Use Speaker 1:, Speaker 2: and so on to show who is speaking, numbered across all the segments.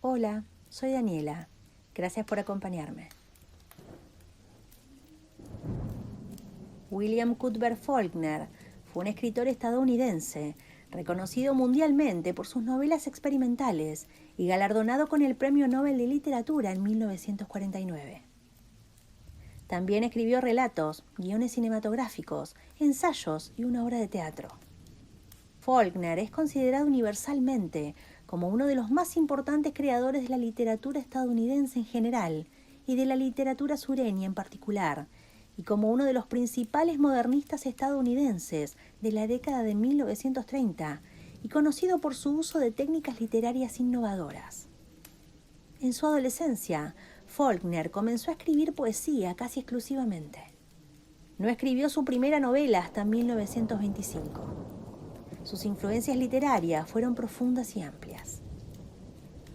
Speaker 1: Hola, soy Daniela. Gracias por acompañarme. William Cuthbert Faulkner fue un escritor estadounidense, reconocido mundialmente por sus novelas experimentales y galardonado con el Premio Nobel de Literatura en 1949. También escribió relatos, guiones cinematográficos, ensayos y una obra de teatro. Faulkner es considerado universalmente como uno de los más importantes creadores de la literatura estadounidense en general y de la literatura sureña en particular, y como uno de los principales modernistas estadounidenses de la década de 1930, y conocido por su uso de técnicas literarias innovadoras. En su adolescencia, Faulkner comenzó a escribir poesía casi exclusivamente. No escribió su primera novela hasta 1925. Sus influencias literarias fueron profundas y amplias.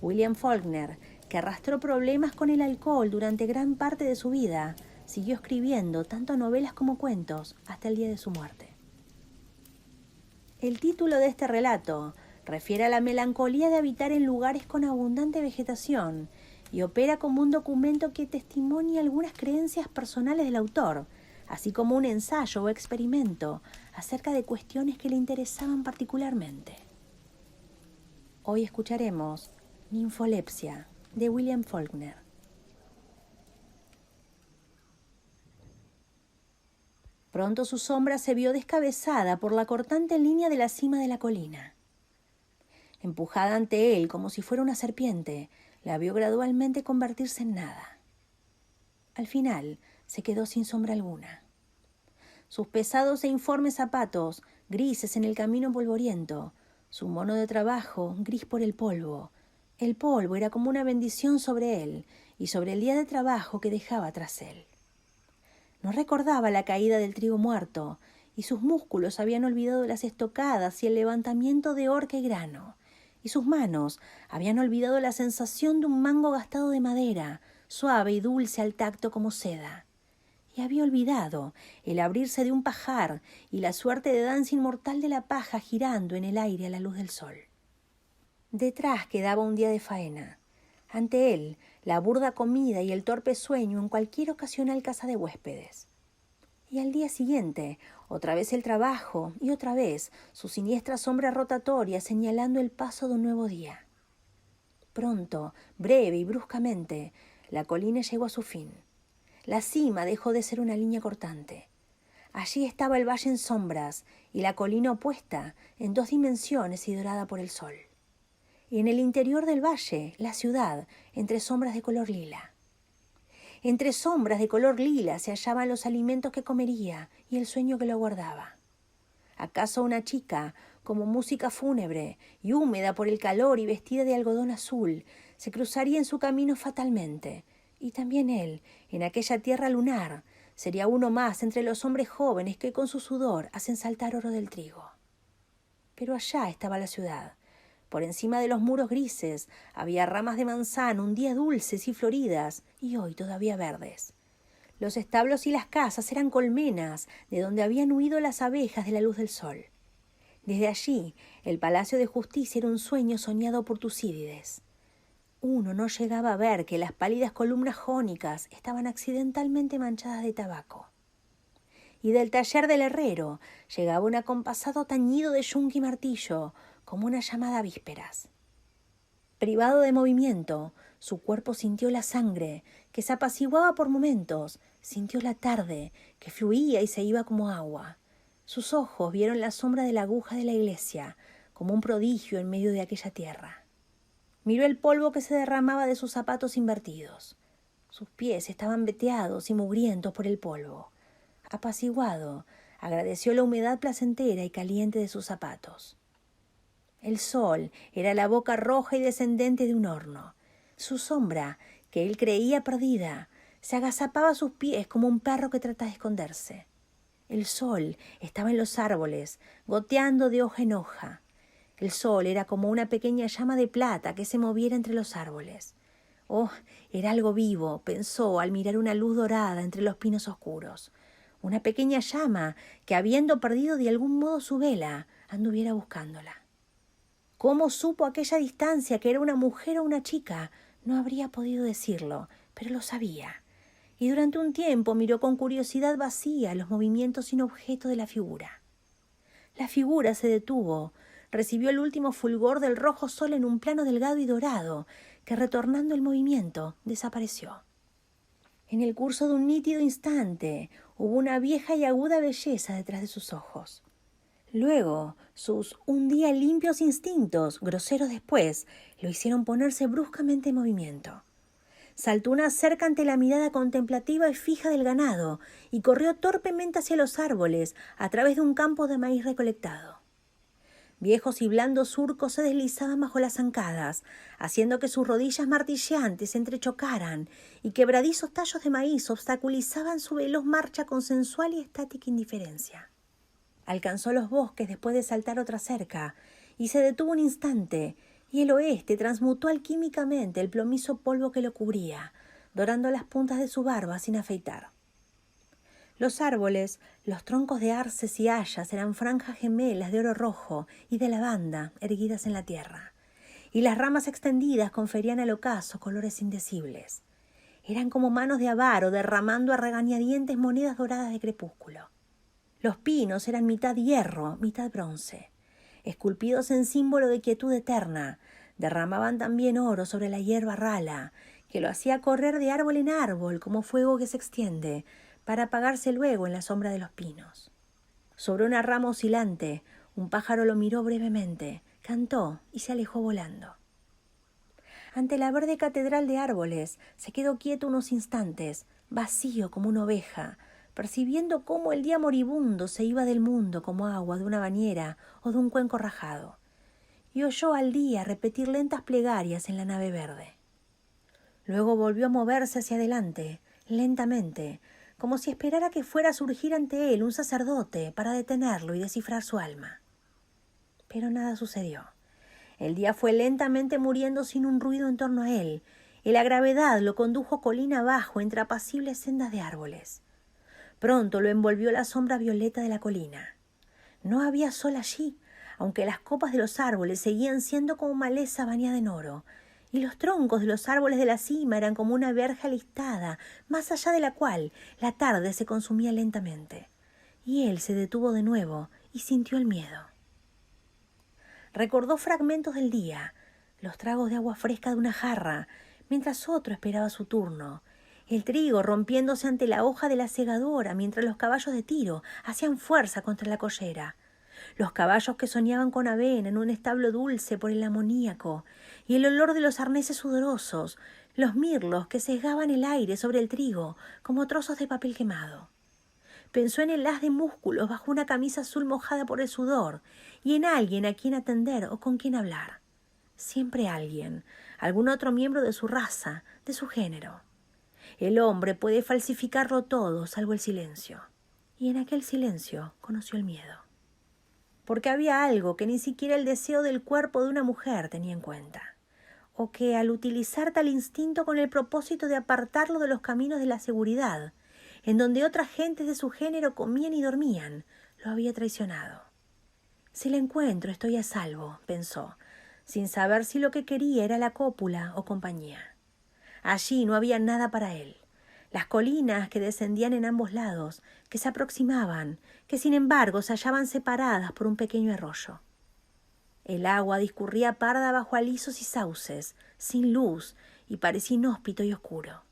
Speaker 1: William Faulkner, que arrastró problemas con el alcohol durante gran parte de su vida, siguió escribiendo tanto novelas como cuentos hasta el día de su muerte. El título de este relato refiere a la melancolía de habitar en lugares con abundante vegetación y opera como un documento que testimonia algunas creencias personales del autor, así como un ensayo o experimento acerca de cuestiones que le interesaban particularmente. Hoy escucharemos Ninfolepsia, de William Faulkner. Pronto su sombra se vio descabezada por la cortante línea de la cima de la colina. Empujada ante él como si fuera una serpiente, la vio gradualmente convertirse en nada. Al final, se quedó sin sombra alguna. Sus pesados e informes zapatos, grises en el camino polvoriento, su mono de trabajo, gris por el polvo. El polvo era como una bendición sobre él y sobre el día de trabajo que dejaba tras él. No recordaba la caída del trigo muerto, y sus músculos habían olvidado las estocadas y el levantamiento de horca y grano, y sus manos habían olvidado la sensación de un mango gastado de madera, suave y dulce al tacto como seda. Y había olvidado el abrirse de un pajar y la suerte de danza inmortal de la paja girando en el aire a la luz del sol. Detrás quedaba un día de faena. Ante él, la burda comida y el torpe sueño en cualquier ocasional casa de huéspedes. Y al día siguiente, otra vez el trabajo y otra vez su siniestra sombra rotatoria señalando el paso de un nuevo día. Pronto, breve y bruscamente, la colina llegó a su fin. La cima dejó de ser una línea cortante. Allí estaba el valle en sombras y la colina opuesta en dos dimensiones y dorada por el sol. Y en el interior del valle, la ciudad, entre sombras de color lila. Entre sombras de color lila se hallaban los alimentos que comería y el sueño que lo aguardaba. ¿Acaso una chica, como música fúnebre y húmeda por el calor y vestida de algodón azul, se cruzaría en su camino fatalmente? Y también él, en aquella tierra lunar, sería uno más entre los hombres jóvenes que con su sudor hacen saltar oro del trigo. Pero allá estaba la ciudad. Por encima de los muros grises había ramas de manzano un día dulces y floridas, y hoy todavía verdes. Los establos y las casas eran colmenas, de donde habían huido las abejas de la luz del sol. Desde allí, el palacio de justicia era un sueño soñado por Tucídides. Uno no llegaba a ver que las pálidas columnas jónicas estaban accidentalmente manchadas de tabaco. Y del taller del herrero llegaba un acompasado tañido de yunque y martillo, como una llamada a vísperas. Privado de movimiento, su cuerpo sintió la sangre, que se apaciguaba por momentos, sintió la tarde, que fluía y se iba como agua. Sus ojos vieron la sombra de la aguja de la iglesia, como un prodigio en medio de aquella tierra. Miró el polvo que se derramaba de sus zapatos invertidos. Sus pies estaban veteados y mugrientos por el polvo. Apaciguado, agradeció la humedad placentera y caliente de sus zapatos. El sol era la boca roja y descendente de un horno. Su sombra, que él creía perdida, se agazapaba a sus pies como un perro que trata de esconderse. El sol estaba en los árboles, goteando de hoja en hoja. El sol era como una pequeña llama de plata que se moviera entre los árboles. Oh, era algo vivo, pensó al mirar una luz dorada entre los pinos oscuros. Una pequeña llama que, habiendo perdido de algún modo su vela, anduviera buscándola. ¿Cómo supo a aquella distancia que era una mujer o una chica? No habría podido decirlo, pero lo sabía. Y durante un tiempo miró con curiosidad vacía los movimientos sin objeto de la figura. La figura se detuvo, recibió el último fulgor del rojo sol en un plano delgado y dorado, que retornando el movimiento, desapareció. En el curso de un nítido instante, hubo una vieja y aguda belleza detrás de sus ojos. Luego, sus un día limpios instintos, groseros después, lo hicieron ponerse bruscamente en movimiento. Saltó una cerca ante la mirada contemplativa y fija del ganado y corrió torpemente hacia los árboles a través de un campo de maíz recolectado. Viejos y blandos surcos se deslizaban bajo las zancadas, haciendo que sus rodillas martilleantes se entrechocaran y quebradizos tallos de maíz obstaculizaban su veloz marcha con sensual y estática indiferencia. Alcanzó los bosques después de saltar otra cerca y se detuvo un instante, y el oeste transmutó alquímicamente el plomizo polvo que lo cubría, dorando las puntas de su barba sin afeitar. Los árboles, los troncos de arces y hayas eran franjas gemelas de oro rojo y de lavanda erguidas en la tierra, y las ramas extendidas conferían al ocaso colores indecibles. Eran como manos de avaro derramando a regañadientes monedas doradas de crepúsculo. Los pinos eran mitad hierro, mitad bronce. Esculpidos en símbolo de quietud eterna, derramaban también oro sobre la hierba rala, que lo hacía correr de árbol en árbol como fuego que se extiende, para apagarse luego en la sombra de los pinos. Sobre una rama oscilante, un pájaro lo miró brevemente, cantó y se alejó volando. Ante la verde catedral de árboles, se quedó quieto unos instantes, vacío como una oveja, percibiendo cómo el día moribundo se iba del mundo como agua de una bañera o de un cuenco rajado, y oyó al día repetir lentas plegarias en la nave verde. Luego volvió a moverse hacia adelante, lentamente, como si esperara que fuera a surgir ante él un sacerdote para detenerlo y descifrar su alma. Pero nada sucedió. El día fue lentamente muriendo sin un ruido en torno a él, y la gravedad lo condujo colina abajo entre apacibles sendas de árboles. Pronto lo envolvió la sombra violeta de la colina. No había sol allí, aunque las copas de los árboles seguían siendo como maleza bañada en oro, y los troncos de los árboles de la cima eran como una verja listada, más allá de la cual la tarde se consumía lentamente. Y él se detuvo de nuevo y sintió el miedo. Recordó fragmentos del día, los tragos de agua fresca de una jarra, mientras otro esperaba su turno, el trigo rompiéndose ante la hoja de la segadora mientras los caballos de tiro hacían fuerza contra la collera, los caballos que soñaban con avena en un establo dulce por el amoníaco, y el olor de los arneses sudorosos, los mirlos que sesgaban el aire sobre el trigo como trozos de papel quemado. Pensó en el haz de músculos bajo una camisa azul mojada por el sudor y en alguien a quien atender o con quien hablar. Siempre alguien, algún otro miembro de su raza, de su género. El hombre puede falsificarlo todo, salvo el silencio. Y en aquel silencio conoció el miedo. Porque había algo que ni siquiera el deseo del cuerpo de una mujer tenía en cuenta. O que, al utilizar tal instinto con el propósito de apartarlo de los caminos de la seguridad, en donde otras gentes de su género comían y dormían, lo había traicionado. Si le encuentro, estoy a salvo, pensó, sin saber si lo que quería era la cópula o compañía. Allí no había nada para él. Las colinas que descendían en ambos lados, que se aproximaban, que sin embargo se hallaban separadas por un pequeño arroyo. El agua discurría parda bajo alisos y sauces, sin luz, y parecía inhóspito y oscuro.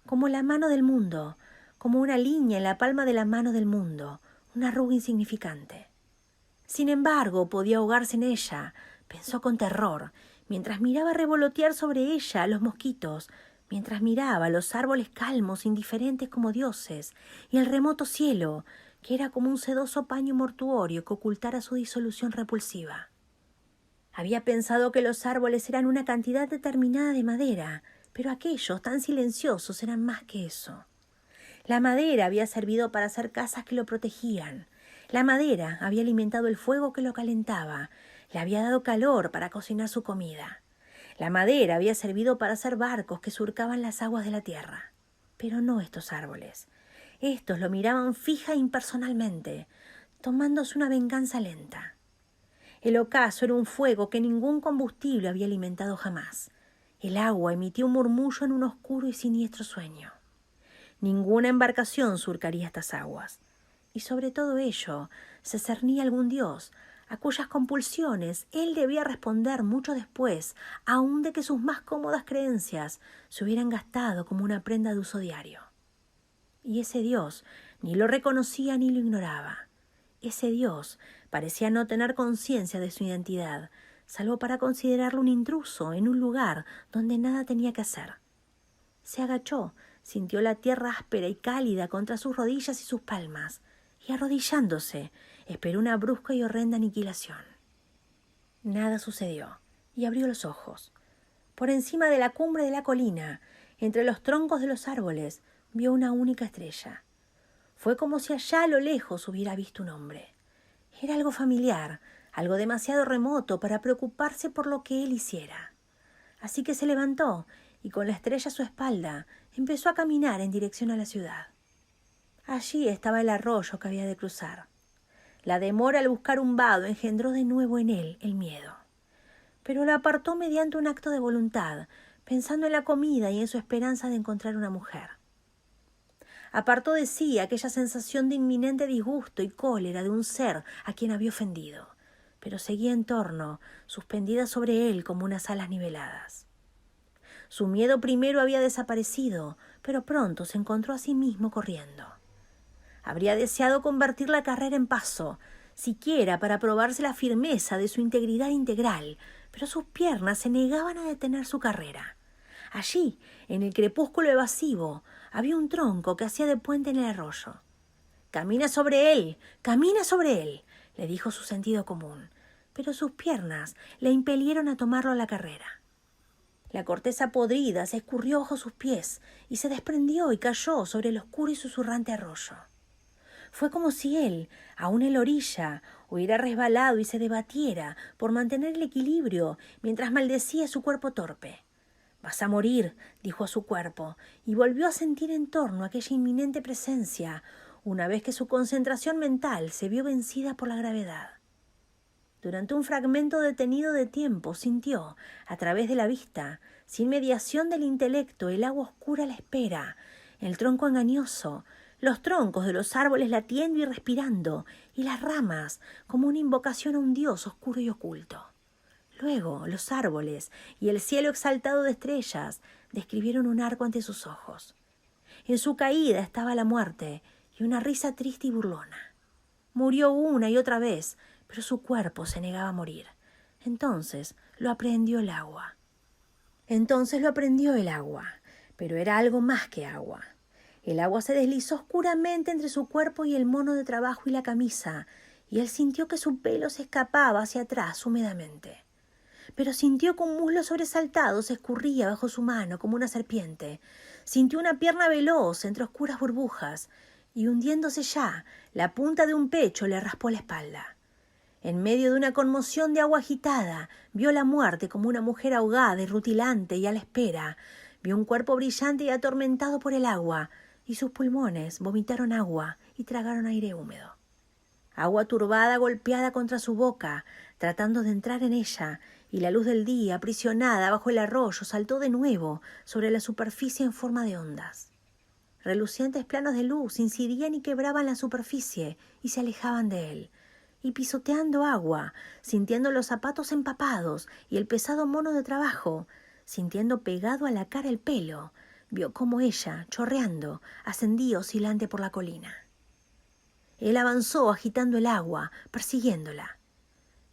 Speaker 1: Como la mano del mundo, como una línea en la palma de la mano del mundo, una arruga insignificante. Sin embargo, podía ahogarse en ella, pensó con terror, mientras miraba revolotear sobre ella a los mosquitos, mientras miraba los árboles calmos, indiferentes como dioses, y el remoto cielo, que era como un sedoso paño mortuorio que ocultara su disolución repulsiva. Había pensado que los árboles eran una cantidad determinada de madera, pero aquellos tan silenciosos eran más que eso. La madera había servido para hacer casas que lo protegían. La madera había alimentado el fuego que lo calentaba, le había dado calor para cocinar su comida. La madera había servido para hacer barcos que surcaban las aguas de la tierra. Pero no estos árboles. Estos lo miraban fija e impersonalmente, tomándose una venganza lenta. El ocaso era un fuego que ningún combustible había alimentado jamás. El agua emitía un murmullo en un oscuro y siniestro sueño. Ninguna embarcación surcaría estas aguas. Y sobre todo ello se cernía algún dios, a cuyas compulsiones él debía responder mucho después, aun de que sus más cómodas creencias se hubieran gastado como una prenda de uso diario. Y ese dios ni lo reconocía ni lo ignoraba. Ese dios parecía no tener conciencia de su identidad, salvo para considerarlo un intruso en un lugar donde nada tenía que hacer. Se agachó, sintió la tierra áspera y cálida contra sus rodillas y sus palmas, y arrodillándose, esperó una brusca y horrenda aniquilación. Nada sucedió, y abrió los ojos. Por encima de la cumbre de la colina, entre los troncos de los árboles, vio una única estrella. Fue como si allá a lo lejos hubiera visto un hombre. Era algo familiar, algo demasiado remoto para preocuparse por lo que él hiciera. Así que se levantó y con la estrella a su espalda empezó a caminar en dirección a la ciudad. Allí estaba el arroyo que había de cruzar. La demora al buscar un vado engendró de nuevo en él el miedo. Pero lo apartó mediante un acto de voluntad, pensando en la comida y en su esperanza de encontrar una mujer. Apartó de sí aquella sensación de inminente disgusto y cólera de un ser a quien había ofendido, pero seguía en torno, suspendida sobre él como unas alas niveladas. Su miedo primero había desaparecido, pero pronto se encontró a sí mismo corriendo. Habría deseado convertir la carrera en paso, siquiera para probarse la firmeza de su integridad integral, pero sus piernas se negaban a detener su carrera. Allí, en el crepúsculo evasivo, había un tronco que hacía de puente en el arroyo. «Camina sobre él, le dijo su sentido común, pero sus piernas le impelieron a tomarlo a la carrera. La corteza podrida se escurrió bajo sus pies y se desprendió y cayó sobre el oscuro y susurrante arroyo. Fue como si él, aún en la orilla, hubiera resbalado y se debatiera por mantener el equilibrio mientras maldecía su cuerpo torpe. «Vas a morir», dijo a su cuerpo, y volvió a sentir en torno aquella inminente presencia, una vez que su concentración mental se vio vencida por la gravedad. Durante un fragmento detenido de tiempo sintió, a través de la vista, sin mediación del intelecto, el agua oscura a la espera, el tronco engañoso, los troncos de los árboles latiendo y respirando, y las ramas como una invocación a un dios oscuro y oculto. Luego los árboles y el cielo exaltado de estrellas describieron un arco ante sus ojos. En su caída estaba la muerte y una risa triste y burlona. Murió una y otra vez, pero su cuerpo se negaba a morir. Entonces lo aprehendió el agua, pero era algo más que agua. El agua se deslizó oscuramente entre su cuerpo y el mono de trabajo y la camisa, y él sintió que su pelo se escapaba hacia atrás húmedamente. Pero sintió que un muslo sobresaltado se escurría bajo su mano como una serpiente. Sintió una pierna veloz entre oscuras burbujas, y hundiéndose ya, la punta de un pecho le raspó la espalda. En medio de una conmoción de agua agitada, vio la muerte como una mujer ahogada y rutilante y a la espera. Vio un cuerpo brillante y atormentado por el agua, y sus pulmones vomitaron agua y tragaron aire húmedo. Agua turbada golpeada contra su boca, tratando de entrar en ella, y la luz del día, aprisionada bajo el arroyo, saltó de nuevo sobre la superficie en forma de ondas. Relucientes planos de luz incidían y quebraban la superficie y se alejaban de él. Y pisoteando agua, sintiendo los zapatos empapados y el pesado mono de trabajo, sintiendo pegado a la cara el pelo, vio cómo ella, chorreando, ascendía oscilante por la colina. Él avanzó agitando el agua, persiguiéndola.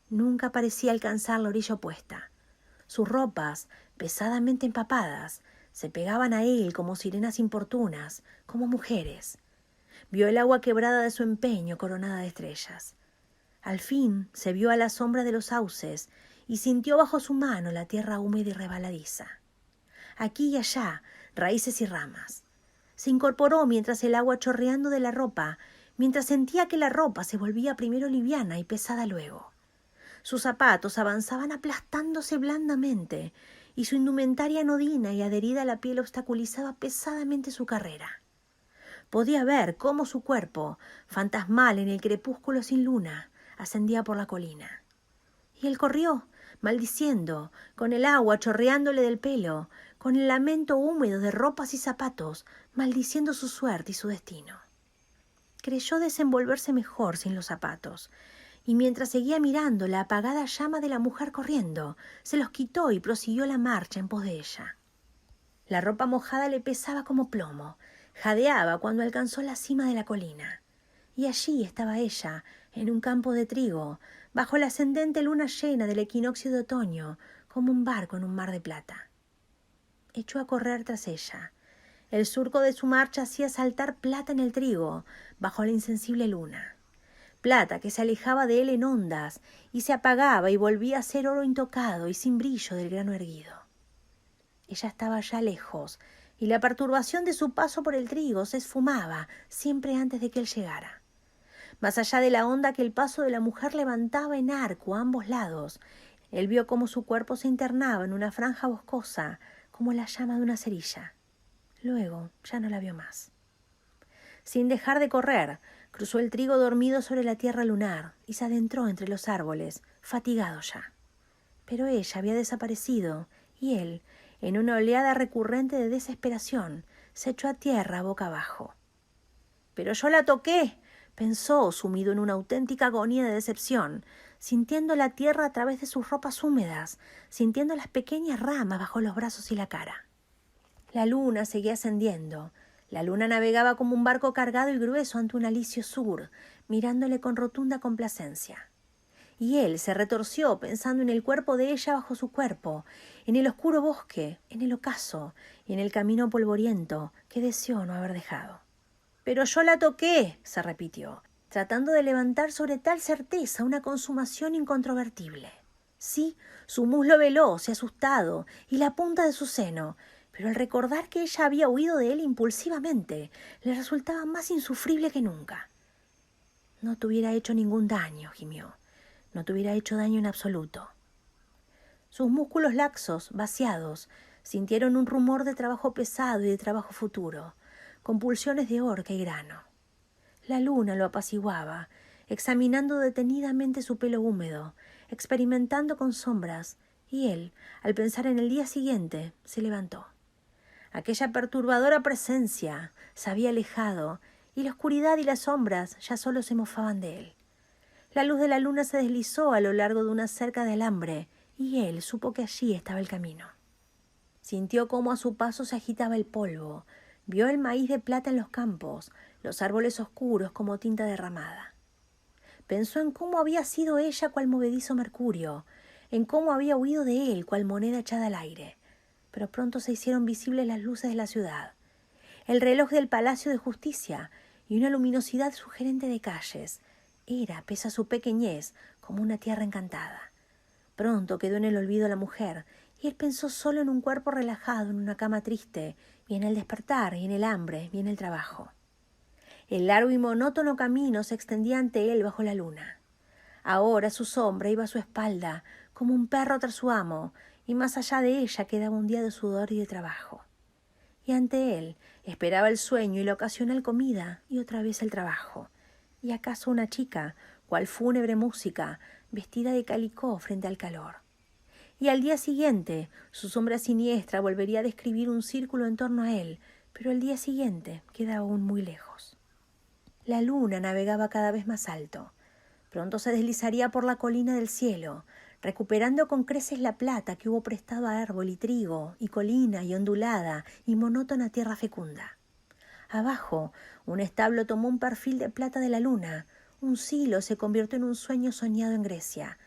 Speaker 1: Nunca parecía alcanzar la orilla opuesta. Sus ropas, pesadamente empapadas, se pegaban a él como sirenas importunas, como mujeres. Vio el agua quebrada de su empeño coronada de estrellas. Al fin se vio a la sombra de los sauces y sintió bajo su mano la tierra húmeda y resbaladiza. Aquí y allá, raíces y ramas. Se incorporó mientras el agua chorreando de la ropa, mientras sentía que la ropa se volvía primero liviana y pesada luego. Sus zapatos avanzaban aplastándose blandamente, y su indumentaria anodina y adherida a la piel obstaculizaba pesadamente su carrera. Podía ver cómo su cuerpo, fantasmal en el crepúsculo sin luna, ascendía por la colina. Y él corrió, maldiciendo, con el agua chorreándole del pelo, con el lamento húmedo de ropas y zapatos, maldiciendo su suerte y su destino. Creyó desenvolverse mejor sin los zapatos, y mientras seguía mirando la apagada llama de la mujer corriendo, se los quitó y prosiguió la marcha en pos de ella. La ropa mojada le pesaba como plomo, jadeaba cuando alcanzó la cima de la colina. Y allí estaba ella, en un campo de trigo, bajo la ascendente luna llena del equinoccio de otoño, como un barco en un mar de plata. Echó a correr tras ella. El surco de su marcha hacía saltar plata en el trigo, bajo la insensible luna. Plata que se alejaba de él en ondas, y se apagaba y volvía a ser oro intocado y sin brillo del grano erguido. Ella estaba ya lejos, y la perturbación de su paso por el trigo se esfumaba siempre antes de que él llegara. Más allá de la onda que el paso de la mujer levantaba en arco a ambos lados, él vio cómo su cuerpo se internaba en una franja boscosa, como la llama de una cerilla. Luego ya no la vio más. Sin dejar de correr, cruzó el trigo dormido sobre la tierra lunar y se adentró entre los árboles, fatigado ya. Pero ella había desaparecido y él, en una oleada recurrente de desesperación, se echó a tierra boca abajo. «¡Pero yo la toqué!», pensó, sumido en una auténtica agonía de decepción, sintiendo la tierra a través de sus ropas húmedas, sintiendo las pequeñas ramas bajo los brazos y la cara. La luna seguía ascendiendo. La luna navegaba como un barco cargado y grueso ante un alisio sur, mirándole con rotunda complacencia. Y él se retorció pensando en el cuerpo de ella bajo su cuerpo, en el oscuro bosque, en el ocaso y en el camino polvoriento que deseó no haber dejado. «¡Pero yo la toqué!», se repitió, tratando de levantar sobre tal certeza una consumación incontrovertible. Sí, su muslo veloz y asustado, y la punta de su seno, pero al recordar que ella había huido de él impulsivamente, le resultaba más insufrible que nunca. «No te hubiera hecho ningún daño», gimió. «No te hubiera hecho daño en absoluto». Sus músculos laxos, vaciados, sintieron un rumor de trabajo pesado y de trabajo futuro, con pulsiones de orca y grano. La luna lo apaciguaba, examinando detenidamente su pelo húmedo, experimentando con sombras, y él, al pensar en el día siguiente, se levantó. Aquella perturbadora presencia se había alejado, y la oscuridad y las sombras ya solo se mofaban de él. La luz de la luna se deslizó a lo largo de una cerca de alambre, y él supo que allí estaba el camino. Sintió cómo a su paso se agitaba el polvo, vio el maíz de plata en los campos, los árboles oscuros como tinta derramada. Pensó en cómo había sido ella cual movedizo mercurio, en cómo había huido de él cual moneda echada al aire. Pero pronto se hicieron visibles las luces de la ciudad, el reloj del Palacio de Justicia y una luminosidad sugerente de calles. Era, pese a su pequeñez, como una tierra encantada. Pronto quedó en el olvido la mujer, y él pensó solo en un cuerpo relajado en una cama triste, y en el despertar, y en el hambre, y en el trabajo. El largo y monótono camino se extendía ante él bajo la luna. Ahora su sombra iba a su espalda, como un perro tras su amo, y más allá de ella quedaba un día de sudor y de trabajo. Y ante él esperaba el sueño y la ocasional comida, y otra vez el trabajo. Y acaso una chica, cual fúnebre música, vestida de calicó frente al calor. Y al día siguiente, su sombra siniestra volvería a describir un círculo en torno a él, pero el día siguiente quedaba aún muy lejos. La luna navegaba cada vez más alto. Pronto se deslizaría por la colina del cielo, recuperando con creces la plata que hubo prestado a árbol y trigo, y colina y ondulada y monótona tierra fecunda. Abajo, un establo tomó un perfil de plata de la luna, un silo se convirtió en un sueño soñado en Grecia.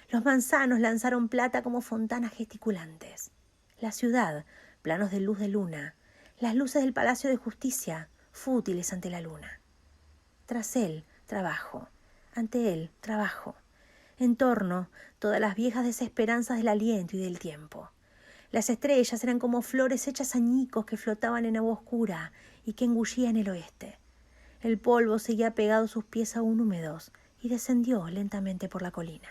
Speaker 1: Los manzanos lanzaron plata como fontanas gesticulantes. La ciudad, planos de luz de luna, las luces del Palacio de Justicia, fútiles ante la luna. Tras él, trabajo. Ante él, trabajo. En torno, todas las viejas desesperanzas del aliento y del tiempo. Las estrellas eran como flores hechas añicos que flotaban en agua oscura y que engullían el oeste. El polvo seguía pegado a sus pies aún húmedos y descendió lentamente por la colina.